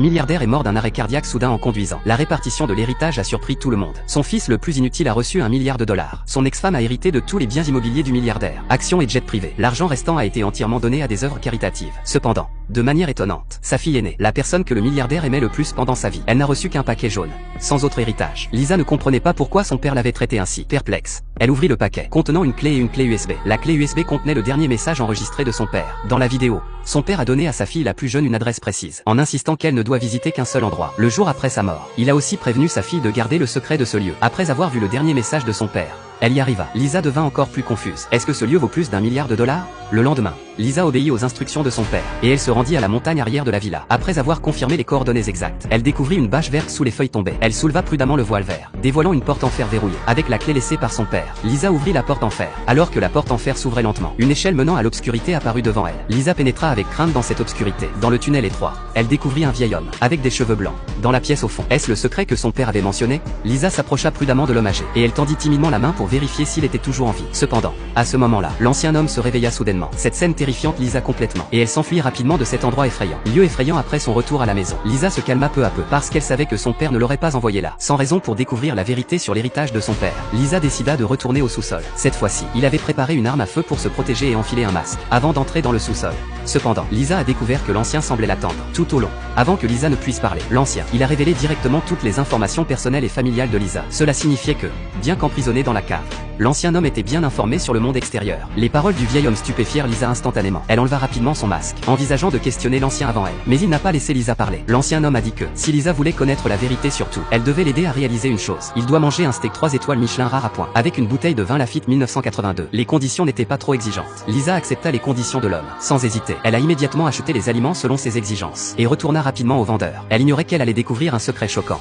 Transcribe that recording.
Milliardaire est mort d'un arrêt cardiaque soudain en conduisant. La répartition de l'héritage a surpris tout le monde. Son fils le plus inutile a reçu $1 milliard. Son ex-femme a hérité de tous les biens immobiliers du milliardaire, actions et jets privés. L'argent restant a été entièrement donné à des œuvres caritatives. Cependant, de manière étonnante, sa fille aînée, la personne que le milliardaire aimait le plus pendant sa vie, elle n'a reçu qu'un paquet jaune, sans autre héritage. Lisa ne comprenait pas pourquoi son père l'avait traité ainsi. Perplexe, elle ouvrit le paquet, contenant une clé et une clé USB. La clé USB contenait le dernier message enregistré de son père. Dans la vidéo, son père a donné à sa fille la plus jeune une adresse précise, en insistant qu'elle ne doit visiter qu'un seul endroit. Le jour après sa mort, il a aussi prévenu sa fille de garder le secret de ce lieu. Après avoir vu le dernier message de son père, elle y arriva. Lisa devint encore plus confuse. Est-ce que ce lieu vaut plus d'1 milliard de dollars? Le lendemain, Lisa obéit aux instructions de son père, et elle se rendit à la montagne arrière de la villa. Après avoir confirmé les coordonnées exactes, elle découvrit une bâche verte sous les feuilles tombées. Elle souleva prudemment le voile vert, dévoilant une porte en fer verrouillée. Avec la clé laissée par son père, Lisa ouvrit la porte en fer. Alors que la porte en fer s'ouvrait lentement, une échelle menant à l'obscurité apparut devant elle. Lisa pénétra avec crainte dans cette obscurité. Dans le tunnel étroit, elle découvrit un vieil homme, avec des cheveux blancs, dans la pièce au fond. Est-ce le secret que son père avait mentionné? Lisa s'approcha prudemment de l'homme âgé, et elle tendit timidement la main pour vérifier s'il était toujours en vie. Cependant, à ce moment-là, l'ancien homme se réveilla soudainement. Cette scène terrifiante Lisa complètement, et elle s'enfuit rapidement de cet endroit effrayant. Lieu effrayant après son retour à la maison. Lisa se calma peu à peu, parce qu'elle savait que son père ne l'aurait pas envoyé là, sans raison pour découvrir la vérité sur l'héritage de son père. Lisa décida de retourner au sous-sol. Cette fois-ci, il avait préparé une arme à feu pour se protéger et enfiler un masque, avant d'entrer dans le sous-sol. Cependant, Lisa a découvert que l'ancien semblait l'attendre, tout au long. Avant que Lisa ne puisse parler, l'ancien, il a révélé directement toutes les informations personnelles et familiales de Lisa. Cela signifiait que, bien qu'emprisonné dans la cave, l'ancien homme était bien informé sur le monde extérieur. Les paroles du vieil homme stupéfièrent Lisa instantanément. Elle enleva rapidement son masque, envisageant de questionner l'ancien avant elle. Mais il n'a pas laissé Lisa parler. L'ancien homme a dit que, si Lisa voulait connaître la vérité sur tout, elle devait l'aider à réaliser une chose. Il doit manger un steak 3 étoiles Michelin rare à point, avec une bouteille de vin Lafite 1982. Les conditions n'étaient pas trop exigeantes. Lisa accepta les conditions de l'homme, sans hésiter. Elle a immédiatement acheté les aliments selon ses exigences, et retourna rapidement au vendeur. Elle ignorait qu'elle allait découvrir un secret choquant.